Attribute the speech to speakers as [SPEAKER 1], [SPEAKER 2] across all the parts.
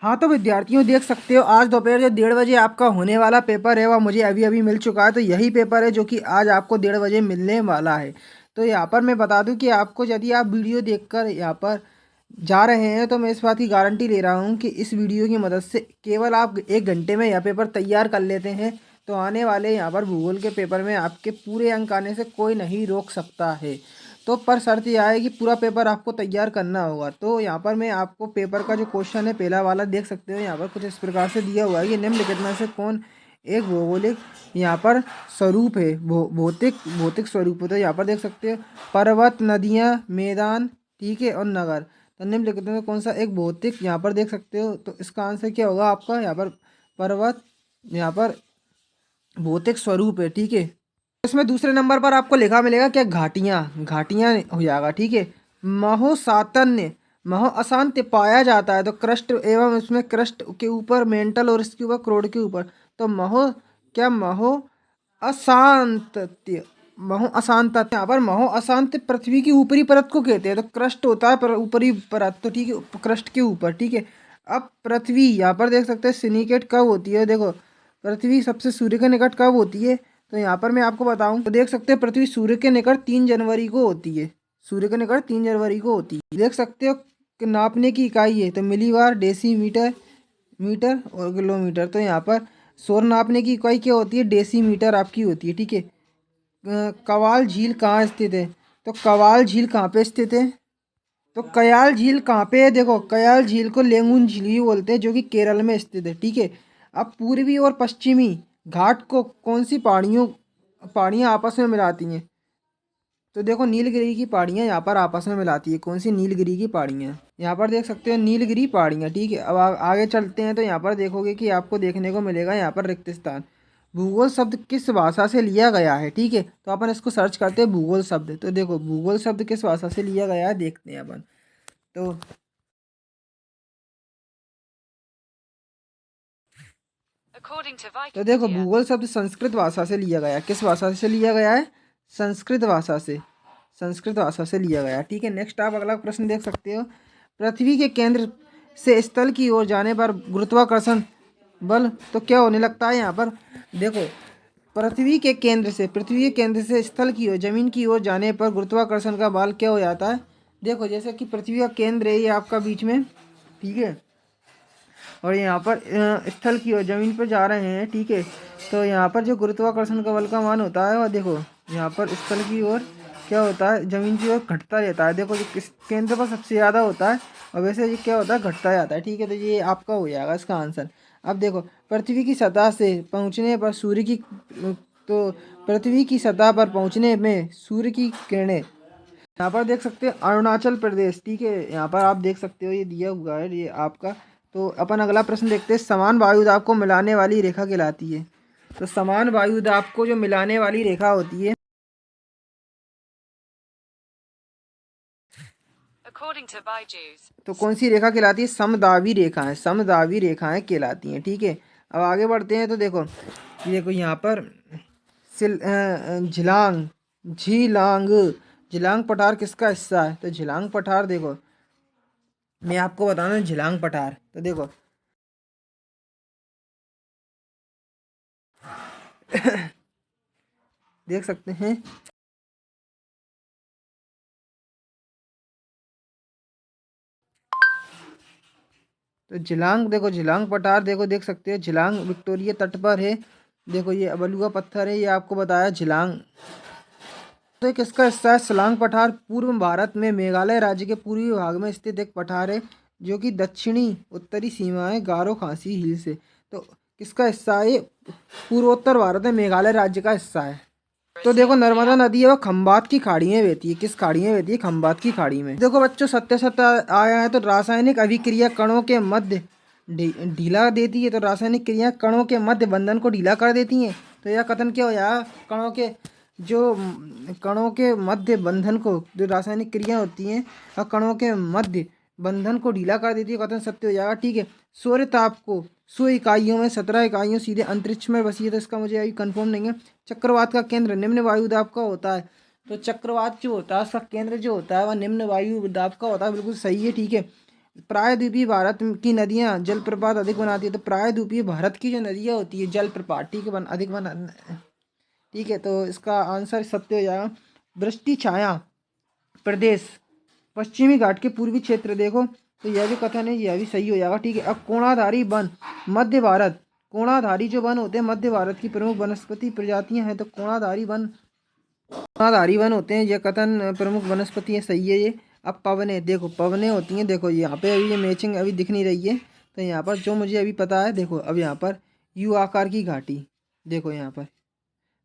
[SPEAKER 1] हाँ तो विद्यार्थियों देख सकते हो आज दोपहर जो 1:30 बजे आपका होने वाला पेपर है वह मुझे अभी अभी मिल चुका है। तो यही पेपर है जो कि आज आपको 1:30 बजे मिलने वाला है। तो यहाँ पर मैं बता दूं कि आपको यदि आप वीडियो देखकर यहाँ पर जा रहे हैं तो मैं इस बात की गारंटी ले रहा हूँ कि इस वीडियो की मदद से केवल आप 1 घंटे में यह पेपर तैयार कर लेते हैं तो आने वाले यहाँ पर भूगोल के पेपर में आपके पूरे अंक आने से कोई नहीं रोक सकता है। तो पर शर्त यह है कि पूरा पेपर आपको तैयार करना होगा। तो यहाँ पर मैं आपको पेपर का जो क्वेश्चन है पहला वाला देख सकते हो। यहाँ पर कुछ इस प्रकार से दिया हुआ है कि निम्नलिखित में से कौन एक भौगोलिक यहाँ पर स्वरूप है, भौतिक भौतिक स्वरूप है। तो यहाँ पर देख सकते हो पर्वत, नदियाँ, मैदान, ठीक है, और नगर। तो निम्नलिखित में कौन सा एक भौतिक यहाँ पर देख सकते हो। तो इसका आंसर क्या होगा आपका यहाँ पर पर्वत यहाँ पर भौतिक स्वरूप है, ठीक है। इसमें दूसरे नंबर पर आपको लिखा मिलेगा क्या घाटियाँ, घाटियाँ हो जाएगा, ठीक है। महो सातन्य, महो अशांत पाया जाता है तो क्रस्ट एवं इसमें क्रस्ट के ऊपर मेंटल और इसके ऊपर क्रोड के ऊपर। तो महो क्या महो अशांत, महो अशांत यहाँ पर महो अशांत पृथ्वी की ऊपरी परत को कहते हैं। तो क्रस्ट होता है पर ऊपरी परत, तो ठीक है क्रस्ट के ऊपर, ठीक है। अब पृथ्वी यहाँ पर देख सकते हैं सिनिकेट कब होती है। देखो पृथ्वी सबसे सूर्य के निकट कब होती है। तो यहाँ पर मैं आपको बताऊं तो देख सकते हैं पृथ्वी सूर्य के निकट 3 जनवरी को होती है। सूर्य के निकट 3 जनवरी को होती है। देख सकते हो कि नापने की इकाई है तो मिलीबार, डेसीमीटर, मीटर और किलोमीटर। तो यहाँ पर सौर नापने की इकाई क्या होती है, डेसीमीटर आपकी होती है, ठीक है। कवाल झील कहाँ स्थित है। तो कवाल झील कहाँ पे स्थित है। तो कयाल झील कहाँ पे है। देखो कयाल झील को लेंगुन झील भी बोलते हैं जो कि केरल में स्थित है, ठीक है। अब पूर्वी और पश्चिमी घाट को कौन सी पहाड़ियाँ आपस में मिलाती हैं। तो देखो नीलगिरी की पहाड़ियाँ यहाँ पर आपस में मिलाती है। कौन सी, नीलगिरी की पहाड़ियाँ। यहाँ पर देख सकते हो नीलगिरी पहाड़ियाँ, ठीक है। अब आगे चलते हैं तो यहाँ पर देखोगे कि आपको देखने को मिलेगा यहाँ पर रिक्तस्थान। भूगोल शब्द किस भाषा से लिया गया है, ठीक है। तो अपन इसको सर्च करते हैं भूगोल शब्द। तो देखो भूगोल शब्द किस भाषा से लिया गया है देखते हैं अपन। तो देखो भूगोल शब्द संस्कृत भाषा से लिया गया है। किस भाषा से लिया गया है, संस्कृत भाषा से, संस्कृत भाषा से लिया गया है, ठीक है। नेक्स्ट आप अगला प्रश्न देख सकते हो। पृथ्वी के केंद्र से स्थल की ओर जाने पर गुरुत्वाकर्षण बल तो क्या होने लगता है। यहाँ पर देखो पृथ्वी के केंद्र से स्थल की ओर, जमीन की ओर जाने पर गुरुत्वाकर्षण का बल क्या हो जाता है। देखो जैसे कि पृथ्वी का केंद्र है ये आपका बीच में, ठीक है, और यहाँ पर स्थल की ओर जमीन पर जा रहे हैं, ठीक है। तो यहाँ पर जो गुरुत्वाकर्षण का बल का मान होता है वह देखो यहाँ पर स्थल की ओर क्या होता है, जमीन की ओर घटता रहता है। देखो जो किस केंद्र पर सबसे ज़्यादा होता है और वैसे ये क्या होता है, घटता जाता है, ठीक है। तो ये आपका हो जाएगा इसका आंसर। अब देखो पृथ्वी की सतह से पहुँचने पर सूर्य की, तो पृथ्वी की सतह पर पहुँचने में सूर्य की किरणें, यहाँ पर देख सकते हैं अरुणाचल प्रदेश, ठीक है। यहाँ पर आप देख सकते हो ये दिया हुआ है ये आपका। तो अपन अगला प्रश्न देखते हैं। समान वायुदाब को मिलाने वाली रेखा कहलाती है। तो समान वायुदाब को जो मिलाने वाली रेखा होती है, तो कौन सी रेखा कहलाती है, समदाबी रेखाएं, समदाबी रेखाएं कहलाती हैं, ठीक है। अब आगे बढ़ते हैं तो देखो यहाँ पर झिलांग, झीलांग, झिलांग पठार किसका हिस्सा है। तो झिलांग पठार देखो मैं आपको बताना झिलांग पठार। तो देखो देख सकते हैं तो झिलांग, देखो झिलांग पठार देखो देख सकते हो झिलांग विक्टोरिया तट पर है। देखो ये बलुआ पत्थर है, ये आपको बताया झिलांग। तो एक इसका हिस्सा है सलांग पठार। पूर्व भारत में मेघालय राज्य के पूर्वी भाग में स्थित एक पठार है जो कि दक्षिणी उत्तरी सीमा है गारो खासी हिल से। तो किसका हिस्सा है ये, पूर्वोत्तर भारत में मेघालय राज्य का हिस्सा है। तो देखो नर्मदा नदी है वो खंबात की खाड़ी में बहती है। किस खाड़ी में बहती है, खंबात की खाड़ी में। देखो बच्चों सत्य सत्य आया है। तो रासायनिक अभिक्रिया कणों के मध्य ढीला देती है। तो रासायनिक क्रिया कणों के मध्य बंधन को ढीला कर देती हैं। तो यह कथन क्या हो जाएगा, कणों के मध्य बंधन को, जो रासायनिक क्रिया होती हैं और कणों के मध्य बंधन को ढीला कर देती है, कथन सत्य हो जाएगा, ठीक है। सूर्य ताप को 100 इकाइयों में 17 इकाइयों सीधे अंतरिक्ष में बसी है। तो इसका मुझे अभी कंफर्म नहीं है। चक्रवात का केंद्र निम्न वायुदाब का होता है। तो चक्रवात जो होता है उसका केंद्र जो होता है वह निम्न वायुदाब का होता है, बिल्कुल सही है, ठीक है। प्रायद्वीपीय भारत की नदियाँ जलप्रपात अधिक बनाती है। तो प्रायद्वीपीय भारत की जो नदियाँ होती है जलप्रपात, ठीक है, अधिक बना, ठीक है। तो इसका आंसर सत्य हो जाएगा। वृष्टि छाया प्रदेश पश्चिमी घाट के पूर्वी क्षेत्र, देखो तो यह भी कथन है, यह भी सही हो जाएगा, ठीक है। अब कोणाधारी वन मध्य भारत, कोणाधारी जो वन होते हैं मध्य भारत की प्रमुख वनस्पति प्रजातियां हैं। तो कोणाधारी वन होते हैं, यह कथन प्रमुख वनस्पति है, सही है ये। अब पवने, देखो पवने होती हैं, देखो यहाँ पे अभी ये मैचिंग अभी दिख नहीं रही है। तो यहाँ पर जो मुझे अभी पता है, देखो अब यहाँ पर यू आकार की घाटी, देखो यहाँ पर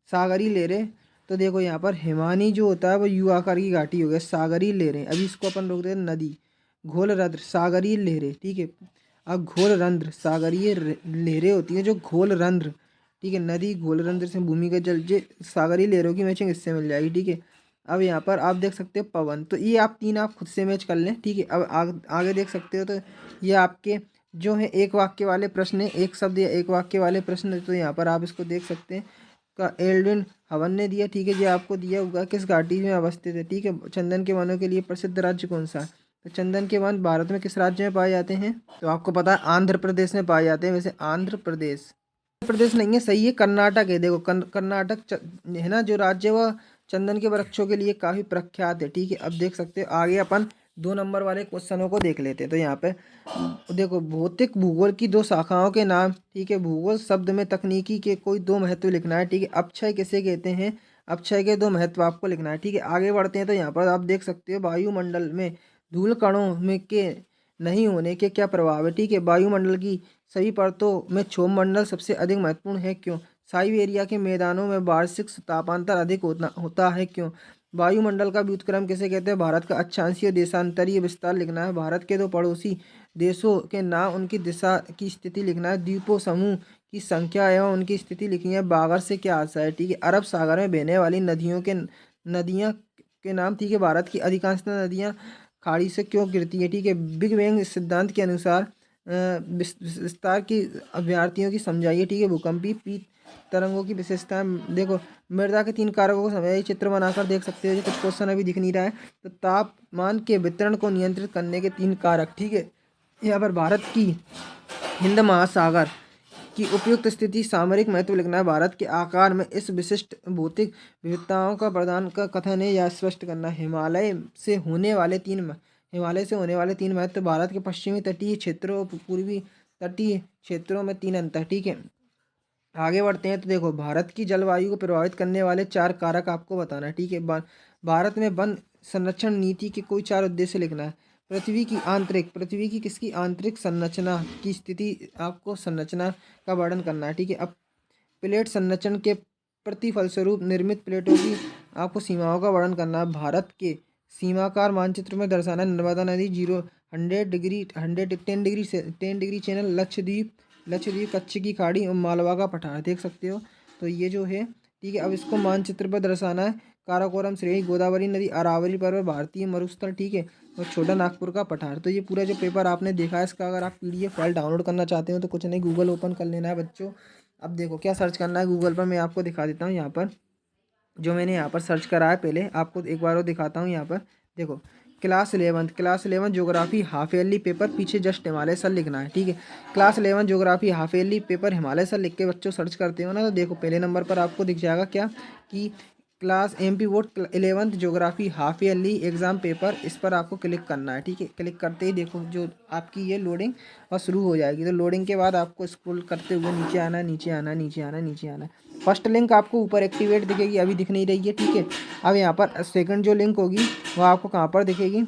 [SPEAKER 1] सागरी लहरें। तो देखो यहाँ पर हिमानी जो होता है वो यू आकार की घाटी हो गया, सागरी लहरें। अभी इसको अपन रोक देते हैं नदी, घोल रंध्र सागरीय लहरें, ठीक है। अब घोल रंध्र सागरीय लहरें होती हैं जो घोल रंध्र, ठीक है। नदी घोल रंध्र से भूमिगत जल, जे सागरीय लहरों की मैचिंग इससे मिल जाएगी, ठीक है। अब यहाँ पर आप देख सकते हो पवन, तो ये आप तीन आप खुद से मैच कर लें, ठीक है। अब आगे देख सकते हो, तो ये आपके जो है एक वाक्य वाले प्रश्न है, एक शब्द या एक वाक्य वाले प्रश्न। तो यहाँ पर आप इसको देख सकते हैं का एल्ड्रिन हवन ने दिया, ठीक है। ये आपको दिया होगा किस घाटी में अवस्थित है, ठीक है। चंदन के वनों के लिए प्रसिद्ध राज्य कौन सा है? तो चंदन के वन भारत में किस राज्य में पाए जाते हैं? तो आपको पता है आंध्र प्रदेश में पाए जाते हैं। वैसे आंध्र प्रदेश नहीं है, सही है कर्नाटक है। देखो कर्नाटक है ना जो राज्य, वह चंदन के वृक्षों के लिए काफ़ी प्रख्यात है, ठीक है। अब देख सकते हो आगे अपन 2 नंबर वाले क्वेश्चनों को देख लेते हैं। तो यहाँ पे देखो भौतिक भूगोल की 2 शाखाओं के नाम, ठीक है। भूगोल शब्द में तकनीकी के कोई 2 महत्व लिखना है, ठीक है। अपक्षय किसे कहते हैं? अपक्षय के 2 महत्व आपको लिखना है, ठीक है। आगे बढ़ते हैं। तो यहाँ पर आप देख सकते हो वायुमंडल में धूल कणों में के नहीं होने के क्या प्रभाव है, ठीक है। वायुमंडल की सभी परतों में क्षोभ मंडल सबसे अधिक महत्वपूर्ण है, क्यों? साइबेरिया के मैदानों में वार्षिक तापांतर अधिक होता है, क्यों? वायुमंडल का व्युत्क्रम किसे कहते हैं? भारत का अक्षांशीय देशांतरीय विस्तार लिखना है। भारत के 2 पड़ोसी देशों के नाम, उनकी दिशा की स्थिति लिखना है। द्वीपों समूह की संख्या एवं उनकी स्थिति लिखनी है। बागर से क्या आशा है, ठीक है। अरब सागर में बहने वाली नदियाँ के नाम, ठीक है। भारत की अधिकांश नदियाँ खाड़ी से क्यों गिरती है, ठीक है। बिग बैंग सिद्धांत के अनुसार विस्तार की अभ्यर्थियों की समझाइए, ठीक है। भूकंपी पीत तरंगों की विशेषताएं, देखो मृदा के 3 कारकों को समझाइए। चित्र बनाकर देख सकते हो, जो कुछ क्वेश्चन अभी दिख नहीं रहा है। तो तापमान के वितरण को नियंत्रित करने के 3 कारक, ठीक है। यहाँ पर भारत की हिंद महासागर की उपयुक्त स्थिति, सामरिक महत्व लिखना है। भारत के आकार में इस विशिष्ट भौतिक विविधताओं का प्रदान का कथन है या स्पष्ट करना है। हिमालय से होने वाले 3 महत्व, भारत के पश्चिमी तटीय क्षेत्रों और पूर्वी तटीय क्षेत्रों में 3 अंतर, ठीक है। आगे बढ़ते हैं। तो देखो भारत की जलवायु को प्रभावित करने वाले 4 कारक आपको बताना है, ठीक है। भारत में वन संरक्षण नीति के कोई 4 उद्देश्य लिखना है। पृथ्वी की किसकी आंतरिक संरचना की स्थिति, आपको संरचना का वर्णन करना है, ठीक है। अब प्लेट संरचना के प्रतिफलस्वरूप निर्मित प्लेटों की आपको सीमाओं का वर्णन करना है। भारत के सीमाकार मानचित्र में दर्शाना है। नर्मदा नदी 100 degree 10 degree channel, Lakshadweep Kutch की खाड़ी और मालवा का पठार, देख सकते हो। तो ये जो है, ठीक है। अब इसको मानचित्र पर दर्शाना है। काराकोरम श्रेणी, गोदावरी नदी, अरावली पर्वत, भारतीय मरुस्थल, ठीक है। और छोटा नागपुर का पठार। तो ये पूरा जो पेपर आपने देखा है, इसका अगर आप PDF फाइल डाउनलोड करना चाहते हो तो कुछ नहीं, गूगल ओपन कर लेना है बच्चों। अब देखो क्या सर्च करना है गूगल पर, मैं आपको दिखा देता हूँ। यहाँ पर जो मैंने यहाँ पर सर्च करा है, पहले आपको एक बार और दिखाता हूँ। यहाँ पर देखो class 11 geography half yearly paper, पीछे जस्ट हिमालय सर लिखना है, ठीक है। Class 11 geography half yearly paper Himalaya sir लिख के बच्चों सर्च करते हो ना, तो देखो पहले नंबर पर आपको दिख जाएगा क्या कि class MP board 11th geography half yearly exam paper, इस पर आपको क्लिक करना है, ठीक है। क्लिक करते ही देखो जो आपकी ये लोडिंग और शुरू हो जाएगी। तो लोडिंग के बाद आपको स्क्रॉल करते हुए नीचे आना है, नीचे आना है, नीचे आना है, नीचे आना है। फर्स्ट लिंक आपको ऊपर एक्टिवेट दिखेगी, अभी दिख नहीं रही है, ठीक है। अब यहाँ पर सेकंड जो लिंक होगी वो आपको कहाँ पर दिखेगी?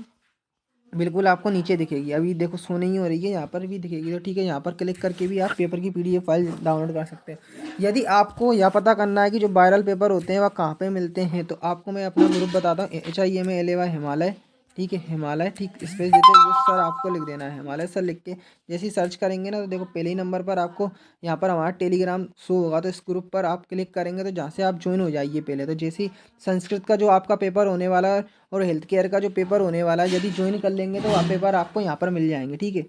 [SPEAKER 1] बिल्कुल आपको नीचे दिखेगी। अभी देखो शो नहीं हो रही है, यहाँ पर भी दिखेगी। तो ठीक है, यहाँ पर क्लिक करके भी आप पेपर की PDF फाइल डाउनलोड कर सकते हैं। यदि आपको यह पता करना है कि जो वायरल पेपर होते हैं वह कहाँ पे मिलते हैं, तो आपको मैं अपना ग्रुप बताता हूँ, HIMALAY हिमालय, ठीक है। हिमालय, ठीक स्पेस देते हैं, ये सर आपको लिख देना है, हिमालय सर लिख के जैसे ही सर्च करेंगे ना, तो देखो पहले ही नंबर पर आपको यहाँ पर हमारा टेलीग्राम शो होगा। तो इस ग्रुप पर आप क्लिक करेंगे तो जहाँ से आप ज्वाइन हो जाइए पहले। तो जैसे ही संस्कृत का जो आपका पेपर होने वाला है और हेल्थ केयर का जो पेपर होने वाला है, यदि ज्वाइन कर लेंगे तो वह पेपर आपको यहाँ पर मिल जाएंगे, ठीक है।